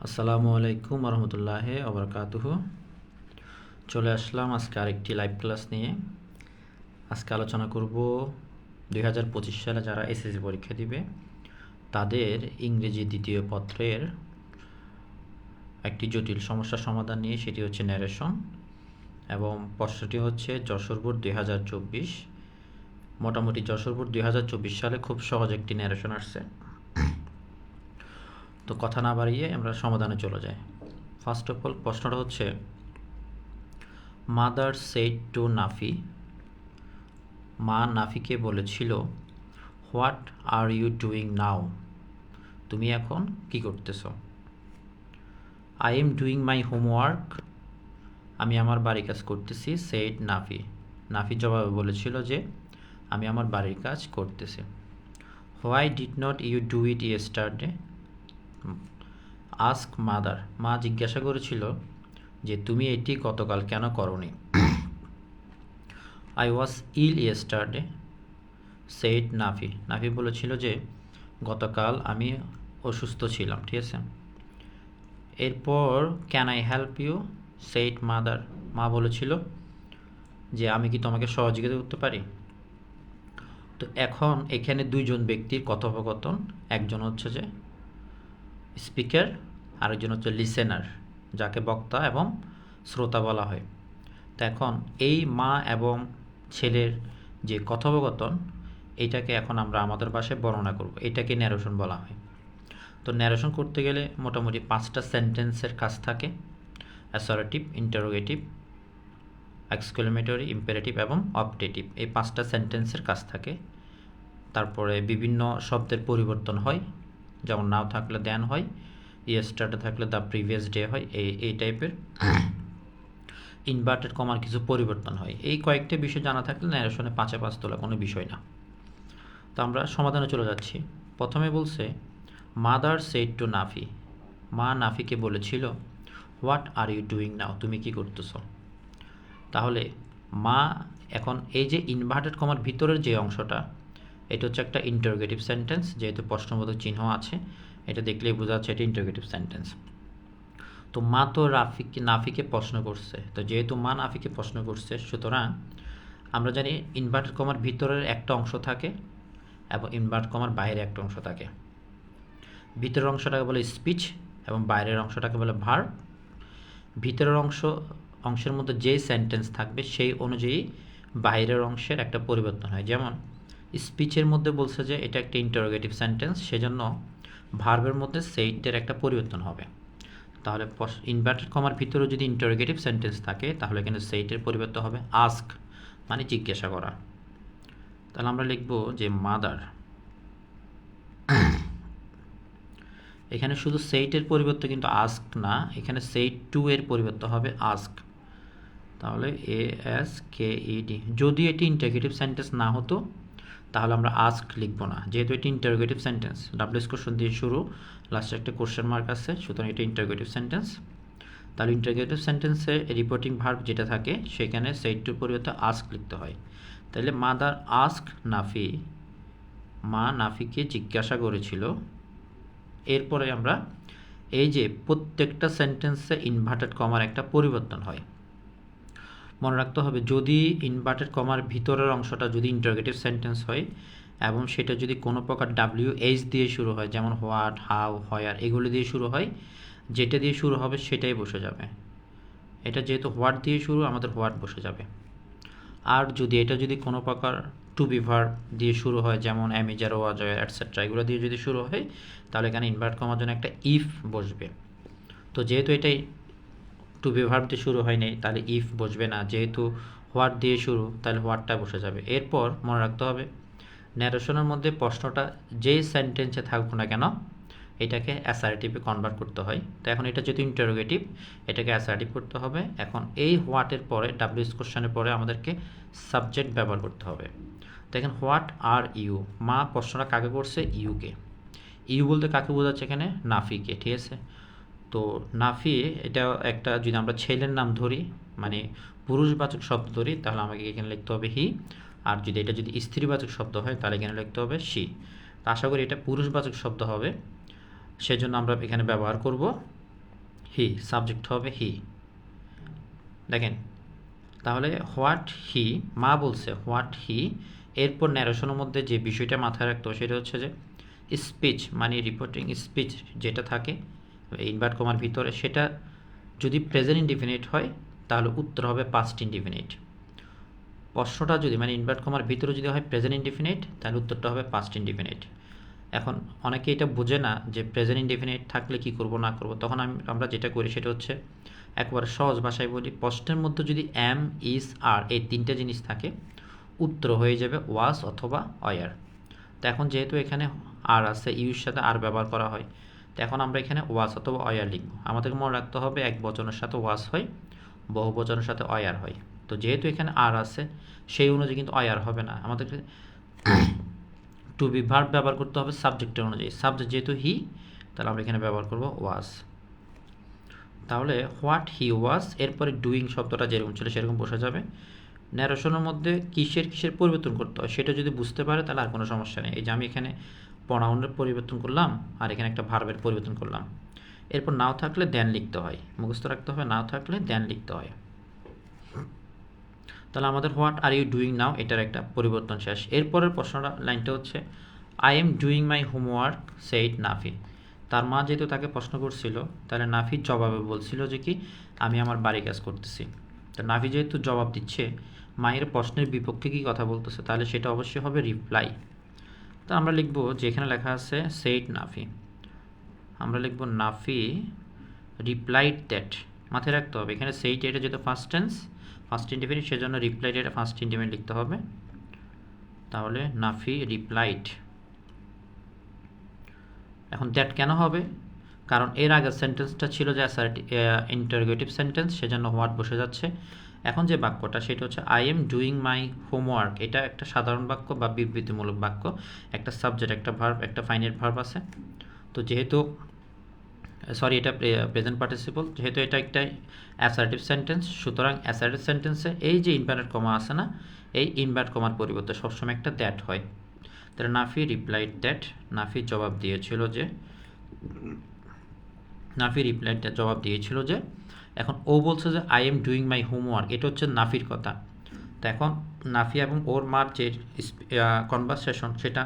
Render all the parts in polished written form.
আসসালামু আলাইকুম রহমতুল্লাহ ওবরকাতুহু। চলে আসলাম আজকে আরেকটি লাইভ ক্লাস নিয়ে। আজকে আলোচনা করব 2025 সালে যারা এসএসসি পরীক্ষা দিবে তাদের ইংরেজি দ্বিতীয় পত্রের একটি জটিল সমস্যার সমাধান নিয়ে, সেটি হচ্ছে ন্যারেশন, এবং প্রশ্নটি হচ্ছে যশোর বোর্ড 2024। মোটামুটি যশোর বোর্ড 2024 সালে খুব সহজ একটি ন্যারেশন আসছে। তো কথা না বাড়িয়ে আমরা সমাধানে চলে যাই। ফার্স্ট অফ অল প্রশ্নটা হচ্ছে, মাদার সেড টু নাফি, মা নাফিকে বলেছিল, what are you doing now, তুমি এখন কি করতেছো। I am doing my homework, আমি আমার বাড়ির কাজ করতেছি। সেড নাফি, নাফি জবাবে বলেছিল যে আমি আমার বাড়ির কাজ করতেছি। Why did not you do it yesterday, ask mother, মা জিজ্ঞাসা করেছিল যে তুমি এটি গতকাল কেন করোনি। I was ill yesterday, said Nafi, Nafi বলেছিল যে গতকাল আমি অসুস্থ ছিলাম, ঠিক আছে। এরপর can I help you, said mother, মা বলেছিল যে আমি কি তোমাকে সহযোগিতা করতে পারি। তো এখন এখানে দুইজন ব্যক্তির কথোপকথন, একজন হচ্ছে যে স্পিকার, আরেকজন হচ্ছে লিসেনার, যাকে বক্তা এবং শ্রোতা বলা হয়। তো এখন এই মা এবং ছেলের যে কথোপকথন, এইটাকে এখন আমরা আমাদের ভাষায় বর্ণনা করব, এটাকে ন্যারেশন বলা হয়। তো ন্যারেশন করতে গেলে মোটামুটি 5টা সেন্টেন্সের কাজ থাকে: অ্যাসার্টিভ, ইন্টারোগেটিভ, এক্সক্লেমেটরি, ইম্পারেটিভ এবং অপটেটিভ। এই 5টা সেন্টেন্সের কাজ থাকে। তারপরে বিভিন্ন শব্দের পরিবর্তন হয়, যেমন নাও থাকলে দেন হয়, ইয়েস্টারডে থাকলে দ্য প্রিভিয়াস ডে হয়, এই টাইপের। ইনভার্টেড কমার কিছু পরিবর্তন হয়। এই কয়েকটা বিষয় জানা থাকলে ন্যারেশনে 5-এ 5 তোলা কোনো বিষয় না। তো আমরা সমাধানে চলে যাচ্ছি। প্রথমে বলছে, মাদার সেড টু নাফি, মা নাফিকে বলেছিল, what are you doing now, তুমি কি করতেছো। তাহলে মা, এখন এই যে ইনভার্টেড কমার ভিতরের যে অংশটা, এটা হচ্ছে একটা ইন্টারোগেটিভ সেন্টেন্স, যেহেতু প্রশ্নবোধক চিহ্ন আছে, এটা দেখলেই বোঝা যাচ্ছে এটা ইন্টারোগেটিভ সেন্টেন্স। তো মা তো নাফিকে প্রশ্ন করছে, তো যেহেতু মা নাফিকে প্রশ্ন করছে, সুতরাং আমরা জানি ইনভার্টেড কমার ভিতরের একটা অংশ থাকে এবং ইনভার্ট কমার বাইরে একটা অংশ থাকে। ভিতরের অংশটাকে বলে স্পিচ এবং বাইরের অংশটাকে বলে ভার্ব। ভিতরের অংশের মধ্যে যেই সেন্টেন্স থাকবে সেই অনুযায়ী বাইরের অংশের একটা পরিবর্তন হয়। যেমন স্পিচের মধ্যে বলছে যে এটা একটা ইন্টারোগেটিভ সেন্টেন্স, সেজন্য ভার্বের মধ্যে সেইটের একটা পরিবর্তন হবে। তাহলে ইনভার্টেড কমার ভিতরে যদি ইন্টারোগেটিভ সেন্টেন্স থাকে, তাহলে এখানে সেইটের পরিবর্তন হবে আস্ক, মানে জিজ্ঞাসা করা। তাহলে আমরা লিখব যে মাদার, এখানে শুধু সেইটের পরিবর্তে কিন্তু আস্ক না, এখানে সেইট টু এর পরিবর্তে হবে আস্ক। তাহলে ASKED, যদি এটি ইন্টারোগেটিভ সেন্টেন্স না হতো তাহলে আমরা আস্ক লিখব না, যেহেতু এটি ইন্টারোগেটিভ সেন্টেন্স, ডাব্লিউএস কোশ্চেন দিয়ে শুরু, লাস্টে একটা কোশ্চেন মার্ক আছে, সুতরাং এটা ইন্টারোগেটিভ সেন্টেন্স। তাহলে ইন্টারোগেটিভ সেন্টেন্সে রিপোর্টিং ভার্ব যেটা থাকে সেখানে সেইট টুর পরিবর্তে আস্ক লিখতে হয়। তাহলে মাদার আস্ক নাফি, মা নাফিকে জিজ্ঞাসা করেছিল। এরপরে আমরা এই যে প্রত্যেকটা সেন্টেন্সে ইনভার্টেড কমার একটা পরিবর্তন হয়, মনে রাখতে হবে। যদি ইনভার্টেড কমার ভিতরের অংশটা যদি ইন্টারোগেটিভ সেন্টেন্স হয় এবং সেটা যদি কোনো প্রকার WH দিয়ে শুরু হয়, যেমন হোয়াট, হাউ, হোয়ার, এগুলো দিয়ে শুরু হয়, যেটা দিয়ে শুরু হবে সেটাই বসে যাবে। এটা যেহেতু হোয়াট দিয়ে শুরু, আমাদের হোয়াট বসে যাবে। আর যদি এটা যদি কোনো প্রকার টু বি ভার্ব দিয়ে শুরু হয়, যেমন অ্যামিজার, ওয়াজয়ার, এটসেট্রা, এগুলো দিয়ে যদি শুরু হয়, তাহলে এখানে ইনভার্ট কমার জন্য একটা ইফ বসবে। তো যেহেতু এটাই টু বি ভার্ব দিয়ে শুরু হয়নি, তাহলে ইফ বসবে না। যেহেতু হোয়াট দিয়ে শুরু, তাহলে হোয়াটটা বসে যাবে। এরপর মনে রাখতে হবে, ন্যারেশনের মধ্যে প্রশ্নটা যেই সেন্টেন্সে থাকুক না কেন, এটাকে অ্যাসার্টিভে কনভার্ট করতে হয়। তো এখন এটা যেহেতু ইন্টারোগেটিভ, এটাকে অ্যাসার্টিভ করতে হবে। এখন এই হোয়াটের পরে, ডাব্লিউএস কোশ্চেনের পরে আমাদেরকে সাবজেক্ট ব্যবহার করতে হবে। দেখেন, হোয়াট আর ইউ, মা প্রশ্নটা কাকে করছে, ইউকে। ইউ বলতে কাকে বোঝাচ্ছে এখানে, নাফিকে, ঠিক আছে। তো নাফি, এটা একটা, যদি আমরা ছেলের নাম ধরি, মানে পুরুষবাচক শব্দ ধরি, তাহলে আমাকে এখানে লিখতে হবে হি। আর যদি এটা যদি স্ত্রীবাচক শব্দ হয়, তাহলে এখানে লিখতে হবে শি। তো আশা করি এটা পুরুষবাচক শব্দ হবে, সেজন্য আমরা এখানে ব্যবহার করব হি, সাবজেক্ট হবে হি। দেখেন তাহলে হোয়াট হি, মা বলছে হোয়াট হি, এরপর ন্যারেশনের মধ্যে যে বিষয়টা মাথায় রাখতে হবে সেটা হচ্ছে যে স্পিচ মানে রিপোর্টিং স্পিচ যেটা থাকে ইনভার্ট কমার ভিতরে, সেটা যদি প্রেজেন্ট ইনডিফিনিট হয় তাহলে উত্তর হবে পাস্ট ইনডিফিনিট। প্রশ্নটা যদি মানে ইনভার্ট কমার ভিতরে যদি হয় প্রেজেন্ট ইনডিফিনিট তাহলে উত্তরটা হবে পাস্ট ইনডিফিনিট। এখন অনেকে এটা বোঝে না যে প্রেজেন্ট ইনডিফিনিট থাকলে কি করব না করব, তখন আমরা যেটা করি সেটা হচ্ছে একবারে সহজ ভাষায় বলি, প্রশ্নের মধ্যে যদি এম, ইজ, আর এই তিনটে জিনিস থাকে উত্তর হয়ে যাবে ওয়াজ অথবা অয়ার। তো এখন যেহেতু এখানে আর আছে, ইউর সাথে আর ব্যবহার করা হয়, তো এখন আমরা এখানে ওয়াজ অথবা অয়ার লিখব। আমাদেরকে মনে রাখতে হবে এক বচনের সাথে ওয়াজ হয়, বহু বচনের সাথে অয়ার হয়। তো যেহেতু এখানে আর আছে সেই অনুযায়ী কিন্তু অয়ার হবে না, আমাদেরকে টু বি ভার্ব ব্যবহার করতে হবে সাবজেক্টের অনুযায়ী। সাবজেক্ট যেহেতু হি, তাহলে আমরা এখানে ব্যবহার করব ওয়াজ। তাহলে হোয়াট হি ওয়াজ, এরপরে ডুইং শব্দটা যেরকম ছিল সেরকম বসে যাবে। ন্যারেশনের মধ্যে কিসের কিসের পরিবর্তন করতে হয় সেটা যদি বুঝতে পারে তাহলে আর কোনো সমস্যা নেই। এই যে আমি এখানে প্রনাউনের পরিবর্তন করলাম আর এখানে একটা ভার্বের পরিবর্তন করলাম। এরপর নাও থাকলে দেন লিখতে হয়, মুখস্থ রাখতে হবে, নাও থাকলে দেন লিখতে হয়। তাহলে আমাদের what are you doing now এটার একটা পরিবর্তন শেষ। এরপরের প্রশ্নটা লাইনটা হচ্ছে I am doing my homework said Nafi. তার মা যেহেতু তাকে প্রশ্ন করছিল তাহলে নাফি জবাবে বলছিল যে কি আমি আমার বাড়ি কাজ করতেছি। তো নাফি যেহেতু জবাব দিচ্ছে মায়ের প্রশ্নের বিপক্ষে কি কথা বলতেছে তাহলে সেটা অবশ্যই হবে রিপ্লাই। তো আমরা লিখব যে এখানে লেখা আছে সেইড নাফি, আমরা লিখব নাফি রিপ্লাইড দ্যাট। মাথায় রাখতে হবে এখানে সেইড এটা যেহেতু ফার্স্ট টেন্স ফার্স্ট ইনডিফিনিট সেজন্য রিপ্লাইড এটা ফার্স্ট ইনডিফিনিট লিখতে হবে। তাহলে নাফি রিপ্লাইড। এখন দ্যাট কেন হবে, কারণ এর আগের সেন্টেন্সটা ছিল যে ইন্টারোগেটিভ সেন্টেন্স, সেজন্য হোয়াট বসে যাচ্ছে। এখন যে বাক্যটা সেটা হচ্ছে I am doing my homework, এটা একটা সাধারণ বাক্য বা বিবৃতিমূলক বাক্য, একটা সাবজেক্ট একটা ভার্ব একটা ফাইনাইট ভার্ব আছে। তো যেহেতু এটা প্রেজেন্ট পার্টিসিপল, যেহেতু এটা একটা অ্যাসার্টিভ সেন্টেন্স, সুতরাং অ্যাসার্টিভ সেন্টেন্সে এই যে ইনভার্টেড কমা আছে না, এই ইনভার্ট কমার পরিবর্তে সবসময় একটা দ্যাট হয়। তাহলে নাফি রিপ্লাইড দ্যাট, নাফি জবাব দিয়েছিল যে, নাফি রিপ্লাইড দ্যাট জবাব দিয়েছিল যে, এখন ও বলছে যে I am doing my homework, এটা হচ্ছে নাফির কথা। তো এখন নাফি এবং ওর মার যে কনভারসেশন সেটা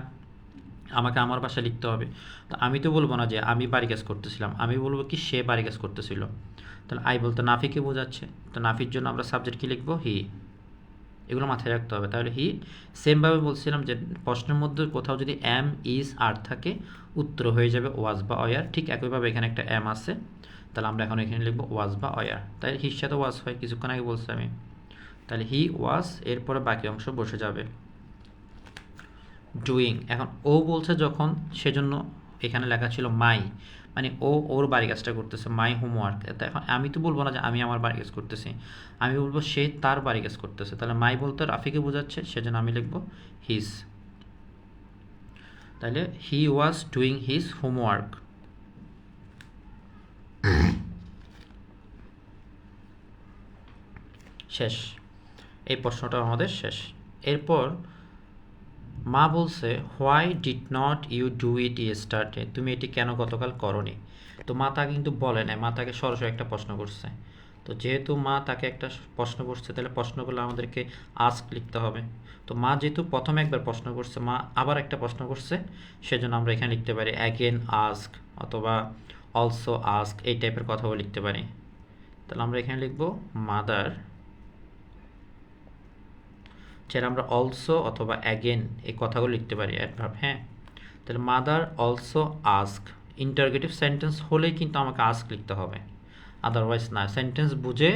আমাকে আমার ভাষায় লিখতে হবে। তো আমি তো বলবো না যে আমি বাড়ি কাজ করতেছিলাম, আমি বলবো কি সে বাড়ি কাজ করতেছিল। তাহলে আই বলতে নাফিকে বোঝাচ্ছে, তো নাফির জন্য আমরা সাবজেক্ট কী লিখবো, হি। এগুলো মাথায় রাখতে হবে। তাহলে হি, সেমভাবে বলছিলাম যে প্রশ্নের মধ্যে কোথাও যদি এম, ইজ, আর থাকে উত্তর হয়ে যাবে ওয়াজ বা অয়ার। ঠিক একইভাবে এখানে একটা এম আছে, তাহলে আমরা এখন এখানে লিখবো ওয়াজ বা অয়ার। তাই হির সাথে ওয়াজ হয়, কিছুক্ষণ আগে বলছি আমি। তাহলে হি ওয়াজ, এরপরে বাকি অংশ বসে যাবে ডুইং। এখন ও বলছে যখন, সেজন্য এখানে লেখা ছিল মাই, মানে ও ওর বাড়ি কাজটা করতেছে, মাই হোমওয়ার্ক। এখন আমি তো বলবো না যে আমি আমার বাড়ি কাজ করতেছি, আমি বলবো সে তার বাড়ি কাজ করতেছে। তাহলে মাই বলতে রাফিকে বোঝাচ্ছে, সেজন্য আমি লিখবো হিজ। তাহলে he was doing his homework. শেষ, এই প্রশ্নটা আমাদের শেষ। এরপর মা বলছে why did not you do it yesterday, তুমি এটি কেন গতকাল করনি। তো মা তাকে কিন্তু বলে নাই, মা তাকে সরাসরি একটা প্রশ্ন করছে। তো যেহেতু মা তাকে একটা প্রশ্ন করছে তাহলে প্রশ্নগুলো আমাদেরকে আস্ক লিখতে হবে। তো মা যেহেতু প্রথমে একবার প্রশ্ন করছে, মা আবার একটা প্রশ্ন করছে, সেজন্য আমরা এখানে লিখতে পারি অ্যাগেন আস্ক অথবা অলসো আস্ক, এই টাইপের কথাও লিখতে পারি। তাহলে আমরা এখানে লিখব মাদার, যেটা আমরা অলসো অথবা অ্যাগেন এই কথাগুলো লিখতে পারি অ্যাডভার্ব। হ্যাঁ, তাহলে mother also ask, interrogative sentence হলেই কিন্তু আমাকে আস্ক লিখতে হবে, আদারওয়াইজ না। সেন্টেন্স বুঝে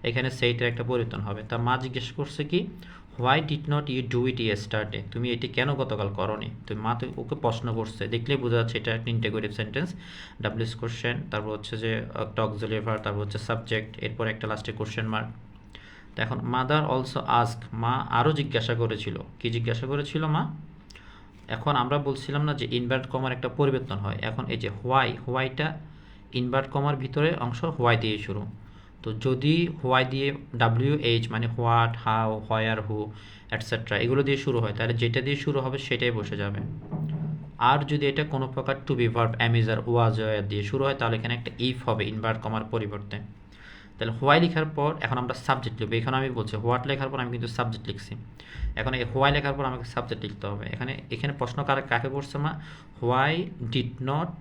এখানে সেইটার একটা পরিবর্তন হবে। তা মা জিজ্ঞেস করছে কি why did not you do it yesterday, তুমি এটি কেন গতকাল করনি। তো মা তো ওকে প্রশ্ন করছে, দেখলেই বোঝা যাচ্ছে এটা একটা ইন্টারোগেটিভ সেন্টেন্স। ডাব্লিউএস কোশ্চেন, তারপর হচ্ছে যে একটা অক্সিলারি ভার্ব, তারপর হচ্ছে সাবজেক্ট, এরপর একটা লাস্টে কোশ্চেন মার্ক। তো এখন মাদার অলসো আস্ক, মা আরও জিজ্ঞাসা করেছিল। কি জিজ্ঞাসা করেছিল মা, এখন আমরা বলছিলাম না যে ইনভার্ট কমার একটা পরিবর্তন হয়। এখন এই যে হোয়াই, হোয়াইটা ইনভার্ট কমার ভিতরে অংশ হোয়াই দিয়ে শুরু। তো যদি হোয়াই দিয়ে WH মানে what, how, where, who, etcetera এগুলো দিয়ে শুরু হয়, তাহলে যেটা দিয়ে শুরু হবে সেটাই বসে যাবে। আর যদি এটা কোনো প্রকার to be verb am is are was দিয়ে শুরু হয় তাহলে এখানে একটা ইফ হবে ইনভার্ট কমার পরিবর্তে। তাহলে হোয়াই লেখার পর এখন আমরা সাবজেক্ট লিখবো। এখানে আমি বলছি হোয়াট লেখার পর আমি কিন্তু সাবজেক্ট লিখছি, এখন এই হোয়াই লেখার পর আমাকে সাবজেক্ট লিখতে হবে। এখানে প্রশ্ন কাকে করছে মা? হোয়াই ডিড নট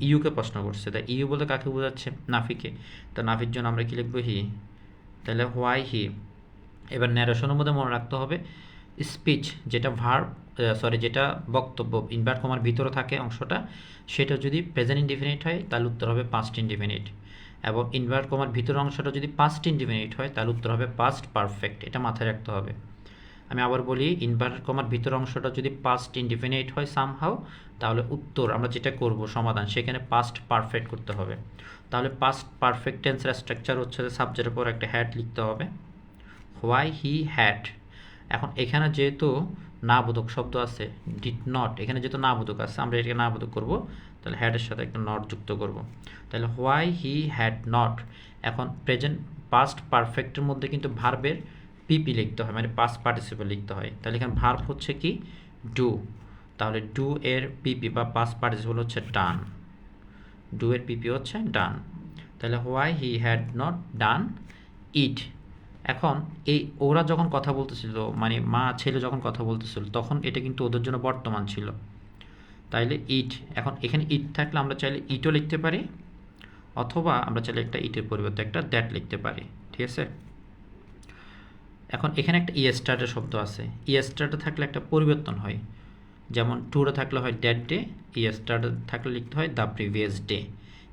ইউকে প্রশ্ন করছে। তাই ইউ বলতে কাকে বোঝাচ্ছে? নাফিকে। তো নাফির জন্য আমরা কি লিখবো? হি। তাহলে হোয়াই হি। এবার ন্যারেশনের মধ্যে মনে রাখতে হবে স্পিচ যেটা যেটা বক্তব্য ইনভার্ট কমার ভিতরে থাকে অংশটা, সেটা যদি প্রেজেন্ট ইনডিফিনিট হয় তাহলে উত্তর হবে পাস্ট ইনডিফিনিট, এবং ইনভার্ট কমার ভিতরের অংশটা যদি পাস্ট ইনডিফিনিট হয় তাহলে উত্তর হবে পাস্ট পারফেক্ট। এটা মাথায় রাখতে হবে। আমি আবার বলি, ইনভার্টেড কমার ভিতরের অংশটা যদি পাস্ট ইনডিফিনিট হয় সামহাউ, তাহলে উত্তর আমরা যেটা করব সমাধান সেখানে পাস্ট পারফেক্ট করতে হবে। তাহলে পাস্ট পারফেক্ট টেন্সের স্ট্রাকচার হচ্ছে যে সাবজেক্টের পর একটা হ্যাড লিখতে হবে, হোয়াই হি হ্যাড। এখন এখানে যেহেতু না বোধক শব্দ আছে ডিড নট, এখানে যেহেতু না বোধক আছে আমরা এটাকে না বোধক করবো, তাহলে হ্যাডের সাথে একটা নট যুক্ত করব। তাহলে হোয়াই হি হ্যাড নট। এখন প্রেজেন্ট পাস্ট পারফেক্টের মধ্যে কিন্তু ভার্বের পিপি লিখতে হয়, মানে পাস্ট পার্টিসিপল লিখতে হয়। তাহলে এখানে ভার্ব হচ্ছে কি? ডু। তাহলে ডু এর পিপি বা পাস্ট পার্টিসিপল হচ্ছে ডান। ডু এর পিপি হচ্ছে ডান। তাহলে why he had not done it. এখন ওরা যখন কথা বলতেছিল, মানে মা ছেলে যখন কথা বলতেছিল, তখন এটা কিন্তু ওদের জন্য বর্তমান ছিল। তাইলে ইট, এখন এখানে ইট থাকলে আমরা চাইলে ইটও লিখতে পারি, অথবা আমরা চাইলে একটা ইটের পরিবর্তে একটা দ্যাট লিখতে পারি। ঠিক আছে? এখন এখানে একটা ইয়েস্টারডে শব্দ আছে। ইয়েস্টারডে থাকলে একটা পরিবর্তন হয়, যেমন টুডে থাকলে হয় দ্যাট ডে, ইয়েস্টারডে থাকলে লিখতে হয় দ্য প্রিভিয়াস ডে।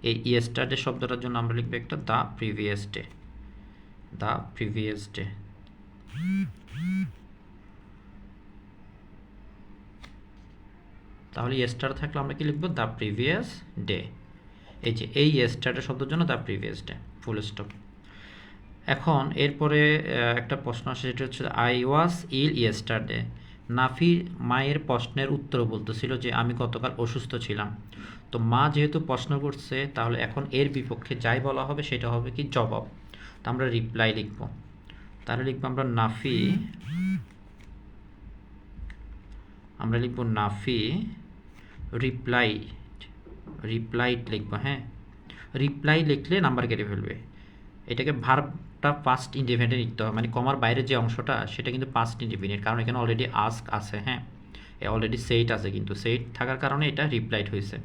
এই ইয়েস্টারডে শব্দটার জন্য আমরা লিখবো একটা the previous day. The previous day. তাহলে ইয়েস্টার থাকলে আমরা কি লিখবো? The previous day. এই ইয়েস্টারডে শব্দের জন্য the previous day, full stop. এখন এরপরে একটা প্রশ্ন আসে, যেটা হচ্ছে I was ill yesterday. Nafi মায়ের প্রশ্নের উত্তর বলতেছিল যে আমি গতকাল অসুস্থ ছিলাম। তো মা যেহেতু প্রশ্ন করছে, তাহলে এখন এর বিপক্ষে যাই বলা হবে সেটা হবে কি? জবাব। তো আমরা রিপ্লাই লিখব। তাহলে লিখবো আমরা নাফি রিপ্লাইড লিখবো। হ্যাঁ, রিপ্লাই লিখলে নাম্বার কেটে ফেলবে। এটাকে ভার্বটা পাস্ট ইনডিফিনিট লিখতে হবে, মানে কমার বাইরে যে অংশটা সেটা কিন্তু পাস্ট ইনডিফিনিট, কারণ এখানে অলরেডি আস্ক আছে। হ্যাঁ, অলরেডি সেইট আছে, কিন্তু সেইট থাকার কারণে এটা রিপ্লাইড হয়েছে।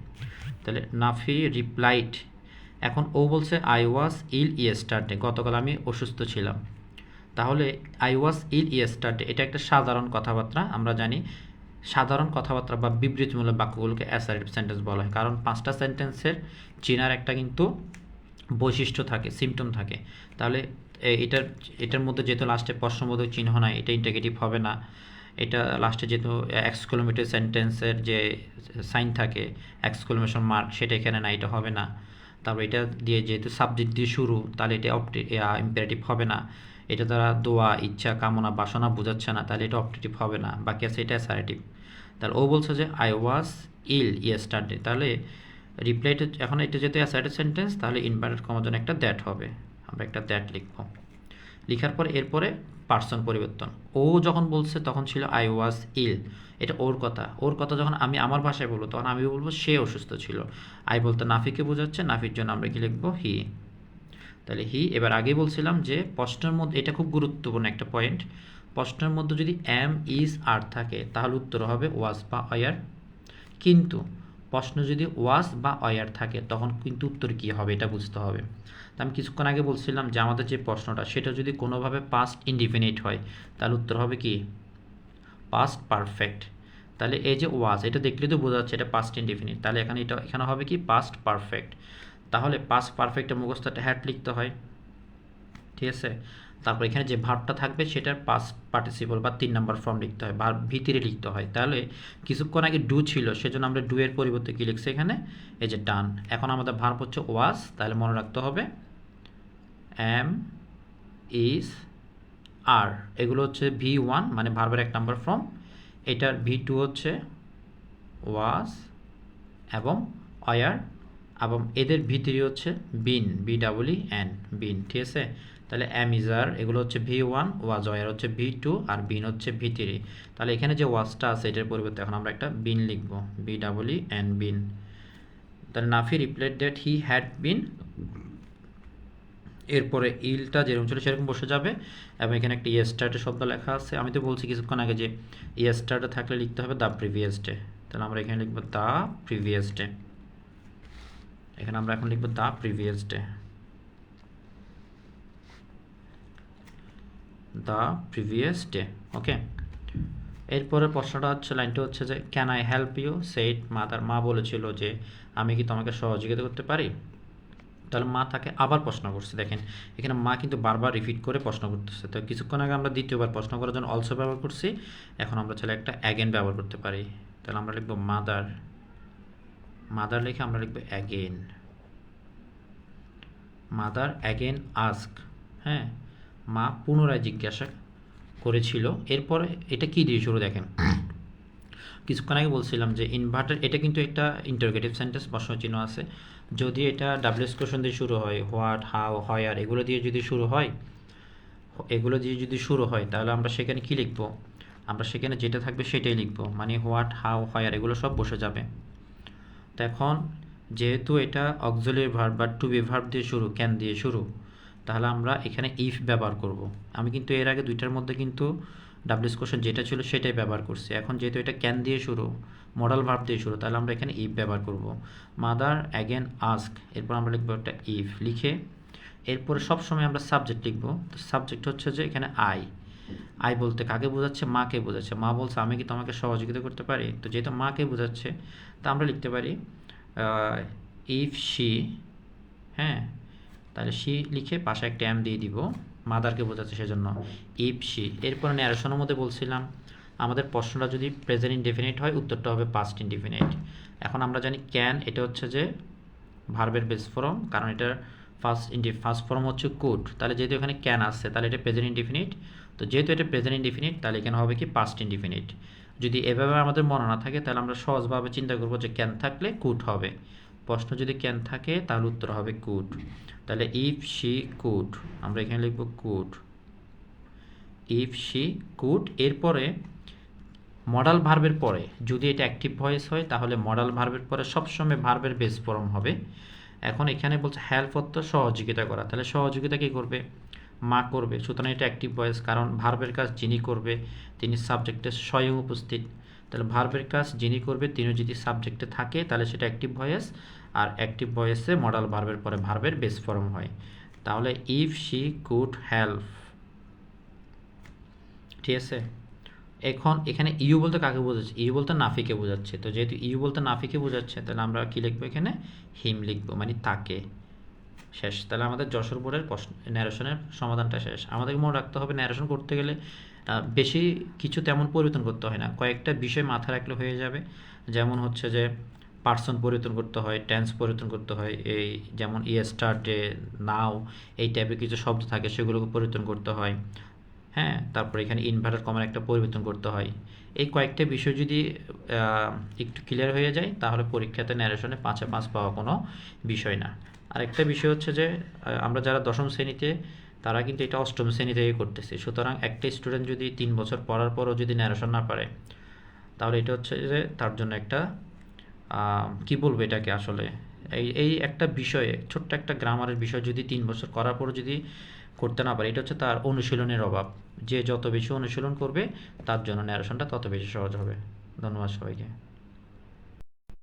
তাহলে নাফি রিপ্লাইড। এখন ও বলছে আই ওয়াজ ইল ইয়েস্টারডে, গতকাল আমি অসুস্থ ছিলাম। তাহলে আই ওয়াজ ইল ইয়েস্টারডে এটা একটা সাধারণ কথাবার্তা। আমরা জানি সাধারণ কথাবার্তা বা বিবৃতিমূলক বাক্যগুলোকে অ্যাসার্টিভ সেন্টেন্স বলা হয়, কারণ 5টা সেন্টেন্সের চেনার একটা কিন্তু বৈশিষ্ট্য থাকে, সিমটম থাকে। তাহলে এটার মধ্যে যেহেতু লাস্টে প্রশ্নবোধক চিহ্ন নাই, এটা ইন্টিগ্রেটিভ হবে না। এটা লাস্টে যেহেতু এক্সক্লেমেটরি সেন্টেন্সের যে সাইন থাকে, এক্সক্লেমেশন মার্ক, সেটা এখানে না, এটা হবে না। তারপর এটা দিয়ে যেহেতু সাবজেক্ট দিয়ে শুরু, তাহলে এটা ইম্পারেটিভ হবে না। এটা দ্বারা দোয়া, ইচ্ছা, কামনা, বাসনা বোঝাচ্ছে না, তাহলে এটা অপটেটিভ হবে না। বাকি আছে এটা অ্যাসার্টিভ। তাহলে ও বলছে যে আই ওয়াজ ইল ইয়েস্টারডে, তাহলে রিপ্লাইটা এখন এটা যেহেতু অ্যাসার্টিভ সেন্টেন্স, তাহলে ইনভার্টেড কমার জন্য একটা দ্যাট হবে। আমরা একটা দ্যাট লিখব। লিখার পরে এরপরে পার্সন পরিবর্তন। ও যখন বলছে তখন ছিল আই ওয়াজ ইল, এটা ওর কথা যখন আমি আমার ভাষায় বলবো তখন আমি বলবো সে অসুস্থ ছিল। আই বলতে নাফিকে বোঝাচ্ছে, নাফির জন্য আমরা কি লিখবো? হি। তাহলে হি। এবার আগে বলছিলাম যে প্রশ্নের মধ্যে, এটা খুব গুরুত্বপূর্ণ একটা পয়েন্ট, প্রশ্নের মধ্যে যদি এম, ইজ, আর থাকে তাহলে উত্তর হবে ওয়াজ বা অয়ার। কিন্তু প্রশ্ন যদি ওয়াজ বা অয়ার থাকে তখন কিন্তু উত্তর কী হবে এটা বুঝতে হবে। তো আমি কিছুক্ষণ আগে বলছিলাম যে আমাদের যে প্রশ্নটা সেটা যদি কোনোভাবে পাস্ট ইনডিফিনিট হয় তাহলে উত্তর হবে কি? Past perfect. তাহলে এই যে ওয়াজ, এটা দেখলে তো বোঝা যাচ্ছে এটা পাস্ট ইনডিফিনিট, তাহলে এখানে হবে কি? Past perfect. তাহলে পাস্ট পারফেক্টের মুখস্থ একটা হ্যাড লিখতে হয়। ঠিক আছে? তারপর এখানে যে ভার্বটা থাকবে সেটার পাস্ট পার্টিসিপল বা 3 নাম্বার ফর্ম লিখতে হয়, ভার্ব ভিতরে লিখতে হয়। তাহলে কিছুক্ষণ আগে ডু ছিল, সেজন্য আমরা ডু এর পরিবর্তে কি লিখছি এখানে? এই যে ডান। এখন আমাদের ভার্ব হচ্ছে ওয়াজ, তাহলে মনে রাখতে হবে এম, ইজ, আর, এগুলো হচ্ছে V1 মানে ভার্বের 1 নাম্বার ফর্ম। এটার V2 হচ্ছে ওয়াজ এবং অয়ার, এবং এদের V3 হচ্ছে বিন, BEEN, বিন। ঠিক আছে? তাহলে এম ইজার এগুলো হচ্ছে V1, ওয়াজ ওয়ার হচ্ছে V2 আর বিন হচ্ছে V3। তাহলে এখানে যে ওয়াজটা আছে এটার পরিবর্তে এখন আমরা একটা বিন লিখবো, BEEN বিন। তাহলে Nafi replied that he had been, এরপরে ইলটা যেরকম ছিল সেরকম বসে যাবে এবং এখানে একটা ইয়েস্টারডে শব্দ লেখা আছে। আমি তো বলছি কিছুক্ষণ আগে যে ইয়েস্টারডে থাকলে লিখতে হবে দ্য প্রিভিয়াস ডে। তাহলে আমরা এখানে লিখবো দ্য প্রিভিয়াস ডে। এখানে আমরা এখন লিখবো the previous day, the previous day. Okay, এরপরে প্রশ্নটা হচ্ছে, লাইনটা হচ্ছে যে can I help you said mother, মা বলেছিল যে আমি কি তোমাকে সহযোগিতা করতে পারি। তাহলে মা তাকে আবার প্রশ্ন করছে। দেখেন এখানে মা কিন্তু বারবার রিপিট করে প্রশ্ন করতেছে। তো কিছুক্ষণ আগে আমরা দ্বিতীয়বার প্রশ্ন করার জন্য অলসো ব্যবহার করছি, এখন আমরা চাইলে একটা অ্যাগেন ব্যবহার করতে পারি। তাহলে আমরা লিখবো মাদার, মাদার লিখে আমরা লিখবো অ্যাগেন, মাদার অ্যাগেন আস্ক। হ্যাঁ, মা পুনরায় জিজ্ঞাসা করেছিল। এরপরে এটা কি দিয়ে শুরু, দেখেন কিছুক্ষণ আগে বলছিলাম যে ইনভার্টার, এটা কিন্তু একটা ইন্টারোগেটিভ সেন্টেন্স, প্রশ্ন চিহ্ন আছে। যদি এটা ডাব্লিউএস কোয়েশ্চন দিয়ে শুরু হয়, হোয়াট, হাউ, হোয়ার এগুলো দিয়ে যদি শুরু হয়, তাহলে আমরা সেখানে কি লিখব, আমরা সেখানে যেটা থাকবে সেটাই লিখব, মানে হোয়াট, হাউ, হোয়ার এগুলো সব বসে যাবে। তো এখন যেহেতু এটা অক্সিলারি ভার্ব বা টু বি ভার্ব দিয়ে শুরু, ক্যান দিয়ে শুরু, তাহলে আমরা এখানে ইফ ব্যবহার করব। আমি কিন্তু এর আগে দুইটার মধ্যে কিন্তু ডাব্লিউএস কোশ্চেন যেটা ছিল সেটাই ব্যবহার করছি। এখন যেহেতু এটা ক্যান দিয়ে শুরু, মডাল ভার্ব দিয়ে শুরু, তাহলে আমরা এখানে ইফ ব্যবহার করব। মাদার অ্যাগেন আস্ক, এরপর আমরা লিখবো একটা ইফ লিখে, এরপরে সবসময় আমরা সাবজেক্ট লিখবো। তো সাবজেক্ট হচ্ছে যে এখানে আই বলতে কাকে বোঝাচ্ছে, মাকে বোঝাচ্ছে। মা বলছে আমি কি তোমাকে সহযোগিতা করতে পারি, তো যেহেতু মাকে বোঝাচ্ছে তা আমরা লিখতে পারি ইফ শি। হ্যাঁ, তাহলে শি লিখে পাশে একটা এম দিয়ে দিব, মাদারকে বোঝাচ্ছে সেজন্য ইফ শি। এরপরে ন্যারেশনের মধ্যে বলছিলাম আমাদের প্রশ্নটা যদি প্রেজেন্ট ইনডেফিনিট হয় উত্তরটা হবে পাস্ট ইনডেফিনিট। এখন আমরা জানি ক্যান এটা হচ্ছে যে ভার্বের বেস ফর্ম, কারণ এটার ফার্স্ট ফর্ম হচ্ছে কুড। তাহলে যেহেতু এখানে ক্যান আসছে তাহলে এটা প্রেজেন্ট ইনডেফিনিট। তো যেহেতু এটা প্রেজেন্ট ইনডেফিনিট তাহলে এখানে হবে কি পাস্ট ইনডেফিনিট। যদি এভাবে আমাদের মনে না থাকে তাহলে আমরা সহজভাবে চিন্তা করবো যে ক্যান থাকলে কুড হবে। প্রশ্ন যদি ক্যান থাকে তাহলে উত্তর হবে কুড। তাহলে ইফ শি কুড, আমরা এখানে লিখবো কুড, ইফ শি কুড। এরপরে মডাল ভার্বের পরে যদি এটা অ্যাক্টিভ ভয়েস হয় তাহলে মডাল ভার্বের পরে সবসময় ভার্বের বেস ফর্ম হবে। এখন এখানে বলছে হেল্প অর্থ সহযোগিতা করা, তাহলে সহযোগিতা কী করবে, মা করবে। সুতরাং এটা অ্যাক্টিভ ভয়েস, কারণ ভার্বের কাজ যিনি করবে তিনি সাবজেক্টে স্বয়ং উপস্থিত। তাহলে ভার্বের কাজ যিনি করবে তিনি যদি সাবজেক্টে থাকে তাহলে সেটা অ্যাক্টিভ ভয়েস, আর অ্যাক্টিভ ভয়েসে মডাল ভার্বের পরে ভার্বের বেস ফর্ম হয়। তাহলে ইফ শি কুড হেল্প, ঠিক আছে। এখন এখানে ইউ বলতে কাকে বোঝাচ্ছে, ইউ বলতে নাফিকে বোঝাচ্ছে। তো যেহেতু ইউ বলতে নাফিকে বোঝাচ্ছে তাহলে আমরা কি লিখবো, এখানে হিম লিখবো, মানে তাকে। শেষ। তাহলে আমাদের যশোর বোর্ডের প্রশ্ন ন্যারেশনের সমাধানটা শেষ। আমাদেরকে মনে রাখতে হবে ন্যারেশন করতে গেলে বেশি কিছু তেমন পরিবর্তন করতে হয় না, কয়েকটা বিষয় মাথায় রাখলে হয়ে যাবে। যেমন হচ্ছে যে পার্সন পরিবর্তন করতে হয়, টেন্স পরিবর্তন করতে হয়, এই যেমন ইয়েস্টারডে, নাও এই টাইপের কিছু শব্দ থাকে সেগুলোকে পরিবর্তন করতে হয়। হ্যাঁ, তারপরে এখানে ইনভার্টার কমার একটা পরিবর্তন করতে হয়। এই কয়েকটা বিষয় যদি একটু ক্লিয়ার হয়ে যায় তাহলে পরীক্ষাতে ন্যারেশনে 5-এ 5 পাওয়া কোনো বিষয় না। আরেকটা বিষয় হচ্ছে যে আমরা যারা দশম শ্রেণীতে তারা কিন্তু এটা অষ্টম শ্রেণী থেকে করতেছে। সুতরাং একটা স্টুডেন্ট যদি 3 বছর পড়ার পরও যদি ন্যারেশন না পারে তাহলে এটা হচ্ছে যে তার জন্য একটা কি বলবো এটাকে আসলে, এই একটা বিষয়ে ছোট্ট একটা গ্রামারের বিষয় যদি 3 বছর করার পর যদি করতে না পারে, এটা হচ্ছে তার অনুশীলনের অভাব। যে যত বেশি অনুশীলন করবে তার জন্য ন্যারেশনটা তত বেশি সহজ হবে। ধন্যবাদ সবাইকে।